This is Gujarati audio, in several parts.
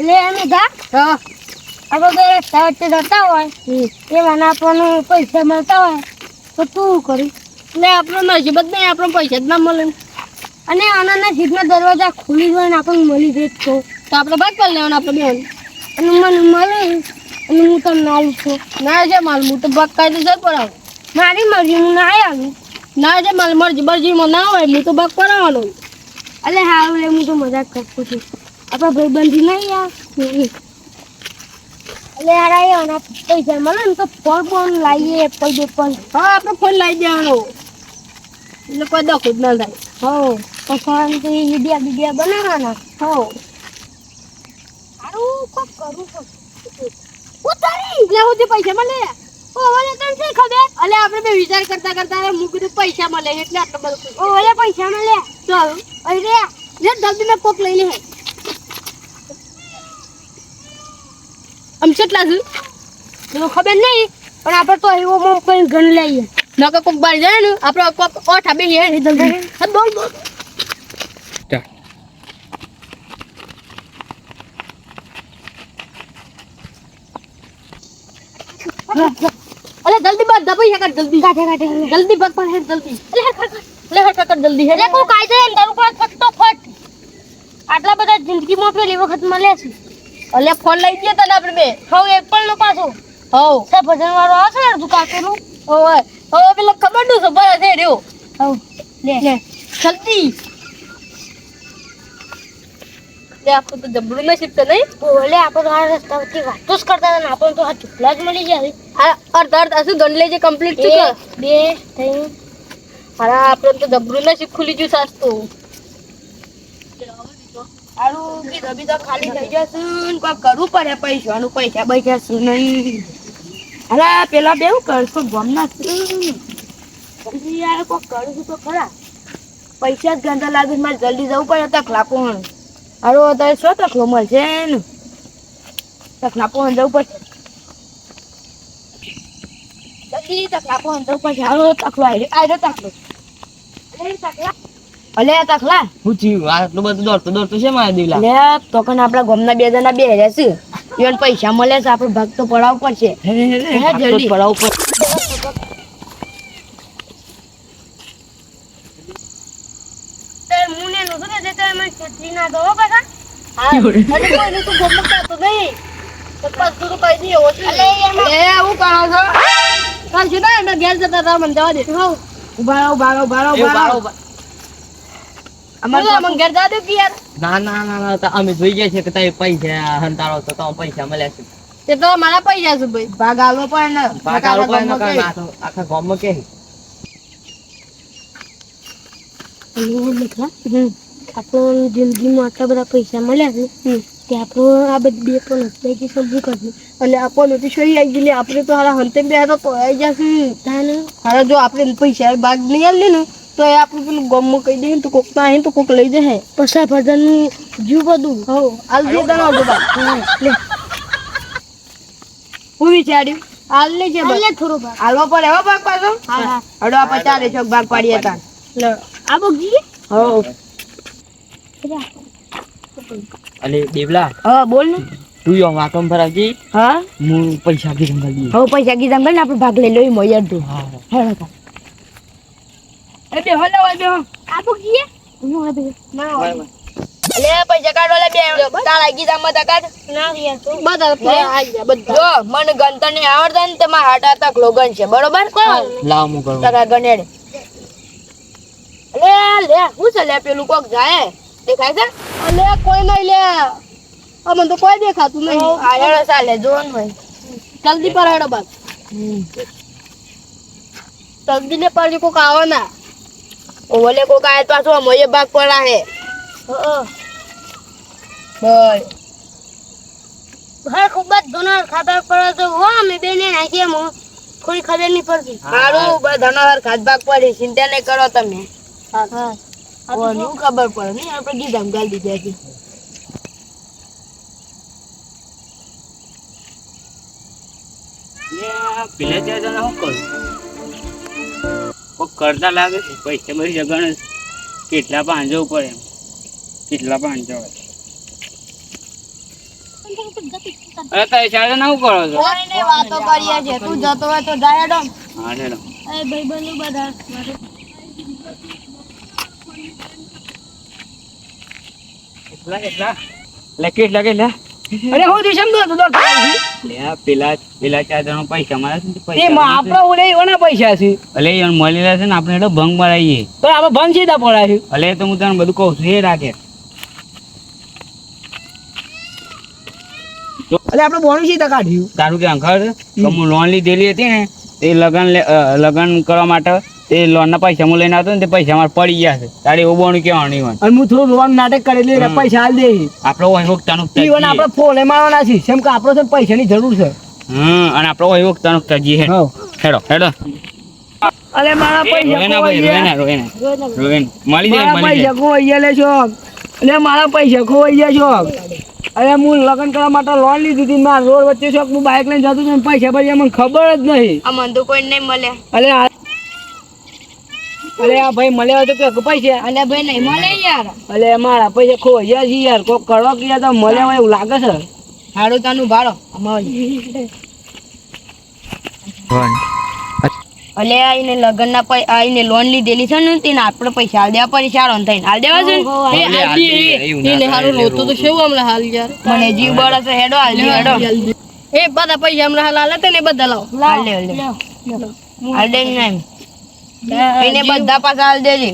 એટલે એમ જા હા આપણે રસ્તા વચ્ચે જતા હોય એમાં આપણને પૈસા મળતા હોય તો તું કરી એટલે આપણો નસીબ જ નહીં, આપણને પૈસા જ ના મળે. અને આના નસીબના દરવાજા ખુલી હોય ને આપણને મળી જાય તો આપણે ભાગ કરી લેવાના આપણે બેન. અને મને મળે અને હું તમને આવું છું. ના છે માલ હું તો ભાગ કાયદેસર પડાવું. મારી મરજી હું ના આવી ના છે માલ મરજી મરજીમાં ના હોય હું તો ભાગ પડાવવાનો. એટલે હારું લે હું તો મજાક કરતો છું. આપણે ભાઈબંધી નહીં યાર એટલે યાર આવ્યા પૈસા મળે ને તો ફોન લાવીએ એપલ બેપલ. હા આપણે ફોન લાવી દેવાનો એટલે કોઈ દખો જ ના થાય. હો તો ફોનથી વિડીયા બનાવવાના. હો સારું કોક કરું છું. ઉતારી એટલે સુધી પૈસા મળે. ઓલે તને શી ખબર? અલે આપણે બે વિચાર કરતા કરતા હું કીધું પૈસા મળે એટલે આટલો બધો. ઓલે પૈસા મળે ચાલ અરે જે જલ્દી મેં કોક લઈ લે. આમ કેટલા છે તો ખબર નહીં પણ આપણે તો એવો મોમ કઈ ગણ લઈએ. નકર કોક બાર જાય ને આપણે કોક ઓઠા બે હે જલ્દી. હા બોલ બોલ. અલે જલ્દી બાદ દબાઈ હે જલ્દી. કાઢે જલ્દી ભાગ પણ હે જલ્દી. લે હટ જલ્દી હે. એટલે કોઈ કાયદો એમ તારું કોઈ ફટોફટ આટલા બધા જિંદગીમાં પેલી વખત મળ્યા છે. અલે ફોન લઈ દે તને આપણે બે. હવે એપલ નો પાછો હો સા ભજન વાળો આવશે ને અડધું કાકેલું. ઓય હવે પેલો ખબર નું સબર છે રહ્યો. હવ લે જલ્દી લે આપણે તો જબડું ન શીખતા નહીં. ઓલે આપણે આ રસ્તા વચ્ચે વાતો જ કરતા હતા ને આપણને તો આ ચૂપલા જ મળી જાય. આ અર્ધ શું ગણ લેજે કમ્પ્લીટ છે કે 2 3 અરે આપણે તો જબડું ન શીખ ખુલી ગયું સાચું. આરું બી તો ખાલી થઈ જશે ને કોઈ કરવું પડે પૈસાનું પૈસા શું નહીં. અરે પેલા બે હું કરશો ગમના યાર કોઈ કરું તો ખરા પૈસા જ ગંદા લાગે મારે જલ્દી જવું પડે તકલા પણ અરે અત્યારે શું તકલો મળશે ને તકલા પણ જવું પડશે જલ્દી તકલા પણ જવું પડશે. હારો તકલો આવ્યો તકલો અલે તકલા હું થયું આટલું બધું દોડતો છે મારા દીવલા. લે તો કન આપડા ગામના બે જણા બે રહ્યા છે ઈવન પૈસા મળે છે આપણે ભાગ તો પડાવવું પડશે. જલ્દી પડાવવું પડશે. મુને નો તો દે તો મને છત્રી ના દો પાછા. હા અને કોઈને તું ગમતા તો નહીં તો પાછું તો કઈ નહીં હોતું. અલે એમાં એ હું કરો છો કાલ છે ને એમને ઘેર જતા હતા મને જવા દે. હવ ઉભા અમારે મને ઘેર જવા દે કે યાર. ના તો અમે જોઈ ગયા છે કે તમે પૈસા હંતાળો તો તમે પૈસા મળ્યા છે. તે તો મારા પૈસા છે ભાઈ ભાગ આલવો પડે ને પાકા લોકો એનો કાંઈ ના તો આખા ગામમાં કે આપણો જિંદગીમાં આટલા બધા પૈસા મળ્યા છે તે આપણો આ બધી બે પણ હસવાઈ સમજી કરવું. અને આપણને તો સહી આવી ગયેલી આપણે તો હારા હંતે બે તો આવી જશે. તાને હારા જો આપણે પૈસા ભાગ નહીં આલે ને તો એ આપણે પેલું ગામમાં કહી દઈએ તો કોક ના આવીને તો કોક લઈ જાય. પૈસા ભજનનું જીવ બધું હો હાલ દે તને આવજો ભાગ. લે હું વિચાર્યું હાલ નહીં છે એટલે થોડો ભાગ હાલવા પડે હો ભાગ પાછો. હા હડો આ 50 ચોક ભાગ પાડીએ તા લે આ બગી હો અલે દેવલા હા બોલ ને તું યો વાકમ ભરાવજી. હા હું પૈસા કીધું મળી. હવે પૈસા કીધા ને આપણે ભાગ લઈ લો મોય તું. હા હેડો એ બે હલો બે આ બગી ના અલે પૈસા કાઢો લે બે તાળા કીધા મત કાઢ ના યાર તો બધા આઈ જા બધા જો મને ગણતર ને આવડતા ને તમાર હાટા તક લોગન છે બરોબર લાવ હું કરું. તકા ગણેડ લે હું છે લે પેલું કોક જાય દેખાય છે. અલે કોઈ નહીં લે અમને તો કોઈ દેખાતું નહીં. આ હેડો ચાલે જોન ભાઈ જલ્દી પર હેડો બાદ જલ્દી ને પર કોક આવો ના ઓલે કોક આય પાછો મોય ભાગ પડા હે. બોલ ભાઈ ખૂબ જ ઘણો ખબર પડે તો હો અમે બેને નાખીએ મો કોઈ ખબર નહીં પડતી. સારું બધાનો હર ખાદ ભાગ પડી ચિંતા નહીં કરો તમે. હા ઓનું ખબર પડે નહીં આપણે ગીધામ ગાલ દીધા છે. પેલા ત્યાં શું કરું કોક કરતા લાગે છે પૈસા બધી જગણ કેટલા પાંજો પડે એમ કેટલા પાંજો અરે તારી સાથે ના કરો છો કોઈ નહીં વાતો કરીએ છે તું જતો હોય તો જાય હેડો હા હેડો એ ભાઈબંધો બધા લગે લે અરે હું દિશમ દો તો લે પેલા 4 જણો પૈસા મારે છે ને તે પૈસા આપણા ઓલે એના પૈસા છે અલે યાર મળી રહ્યા છે ને આપણે હેડો ભંગ મારાઈએ તો આપણે ભંગ સીધા પડાય અલે તો હું તને બધું કહું છું એ રાખે એટલે આપણે બોનું સીધા કાઢ્યું તારું કે અંકર તો હું લોન લીધેલી હતી ને તે લગન કરવા માટે તે લોન ના પૈસા હું લઈને આવતો ને તે પૈસા મારે પડી ગયા છે તારે એવું બોનું કેવાનું નહીં હોય અને હું થોડું રોવાનું નાટક કરેલી એટલે પૈસા હાલ દે આપણો હોય વખતાનું ઈવન આપણે ફોને મારવાના છે કેમ કે આપણે છે ને પૈસાની જરૂર છે અને આપણો હોય વખતાનું તજી હા હેડો અરે મારા પૈસા રોવેના ખોવાઈ ગયા. રોવેન મળી જાય મારા મળી પૈસા જાય ખોવાઈ ગયા લે છો એટલે મારા પૈસા ખોવાઈ ગયા છો અરે હું લગ્ન કરવા માટે લોન લીધી હતી મારા રોડ વચ્ચે શોખ હું બાઇક લઈને જતો હતો ને પૈસા ભર્યા મને ખબર જ નહીં આ મન તો કોઈ નહીં મળે અરે આ ભાઈ મળ્યા હોય તો કે પૈસા અલે ભાઈ નહીં મળે યાર અલે મારા પૈસા ખોવાઈ ગયા છે યાર કોક કરવા ગયા તો મળ્યા હોય એવું લાગે છે હારું તાનું ભાડો અલે આઈને લગન ના આઈને લોન લીધેલી છે ને તેને આપણે પૈસા હાલ દેવા પૈસા થઈને હાલ દેવા છે એને હારું રોતો તો મને જીવ બળે છે હેડો હાલ દે હેડો એ બધા પૈસા હમણાં હાલ આલે ને બધા લાવો હાલ દે હાલ દે નહીં એને બધા પાછા હાલ દેજે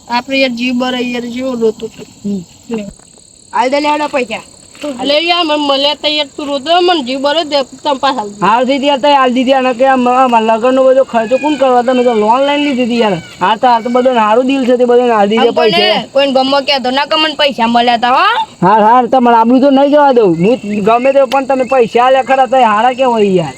આપણે યાર જીવ બરે યાર જેવો રોતો હાલ દે લે હેડો પૈસા એટલે યાર મને મળે તો યાર તું રોતો મને જીવ બરે દે તમ પાછા હાલ દીધી યાર હાલ દીધી અને કે લગ્ન નો બધો ખર્ચો કોણ કરવા તમે તો લોન લઈને લીધી હતી યાર હાર તો બધું સારું દિલ છે તે બધું હાલ દીધે પૈસા કોઈ ગમો કે તો ના કમન પૈસા મળ્યા તા હો હાર તમારે આબરું તો નહીં જવા દઉં હું ગમે તે પણ તમે પૈસા લે ખરા તો હારા કે હોય યાર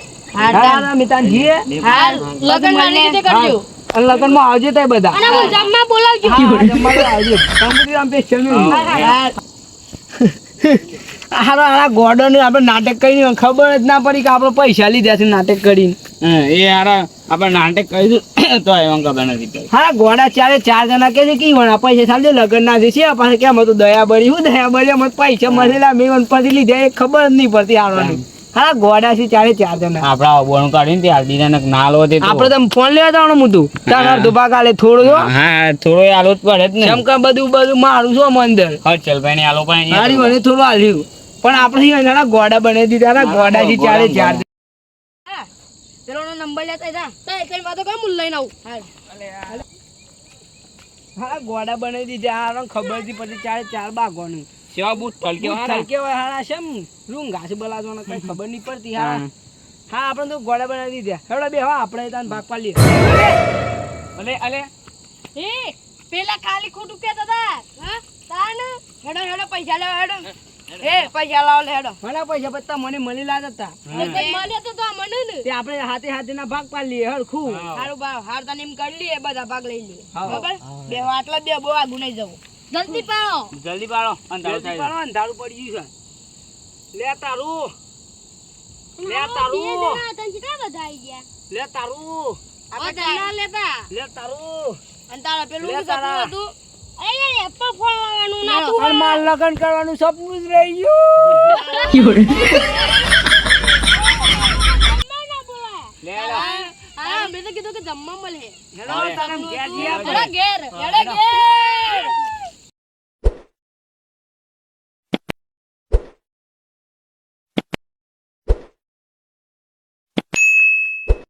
હાર મિતાન જીએ હાલ લગન માની રીતે કરજો અને લગ્ન માં આવજે તય બધા અને હું જમવા બોલાવજો હા, જમવા તો આવજે કંપની આમ સ્પેશિયલ હારા ગોડન આપણે નાટક કરીને ખબર જ ના પડી કે આપણે પૈસા લીધા છે નાટક કરીને એ હારા આપણે નાટક કરીશું તો એમાં ખબર નથી પડી હારા ગોડા 4 જણા કે છે કે વણા પૈસા ચાલજે લગ્ન ના છે પાસે કેમ હતું દયા બળી હું દયા બળી મને પૈસા મળેલા મેં મને પછી લીધા એ ખબર જ નહીં પડતી હારવાની હારા ગોડા છે 4 જણા આપડા બોનું કાઢીને તે હાલ દીધા ને નાલો તે આપણે તો ફોન લેવા જવાનું હતું તાર અડધો ભાગ આલે થોડો જો હા થોડો આલો જ પડે જ ને કેમ કે બધું મારું છું અંદર ચલ ભાઈ ને આલો પણ હારી મને થોડું આલ્યું પણ આપણે એના ગોડા બનાવી દીધા ને ગોડા છે 4 પેલો નંબર લેતા જા તો એક વાતો કર હું લઈને આવું હા ગોડા બનાવી દીધા હારા ખબર હતી પછી 4 બાગોનું સેવા બૂટ ઠલકે કેવાય હારા શેમ રૂમ ઘાસ બલાજવાનો કઈ ખબર નહીં પડતી હારા હા આપણે તો ગોડા બનાવી દીધા હેડો બે હા આપણે તાન ભાગ પાડીએ અલે એ પેલા ખાલી ખોટું કહેતા હતા હા તાન હેડો હેડો પૈસા લેવા હેડો એ પૈસા લાવો લે હેડો મને પૈસા પત્તા મને મળી લાગત હતા મળે તો મને ને તે આપણે હાથે ના ભાગ પાડી લઈએ હરખું હારું ભાવ હાર તને એમ કરી લઈએ બધા ભાગ લઈ લઈએ હા. બરાબર બે આટલા બે બહુ આગું નહીં જવું જલ્દી પાડો જલ્દી પાડો અંધારું જલ્દી થાય પાડો, અંધારું પડી ગયું છે લે તારું લે તારું તને કેટલા બધા આવી ગયા લે તારું આપણે ના લેતા લે તારું અને તારા પેલું લે શું તારા. સપનું હતું અરે એપ્પલ ફળ લાવવાનું ના તું અને માર લગન કરવાનું સપનું જ રહી ગયું ના બોલાય લે હા મેં તો કીધું કે જમવા મળે હેલો તારા ઘેર જઈએ આપણે. હેડો ઘેર હેડો ઘેર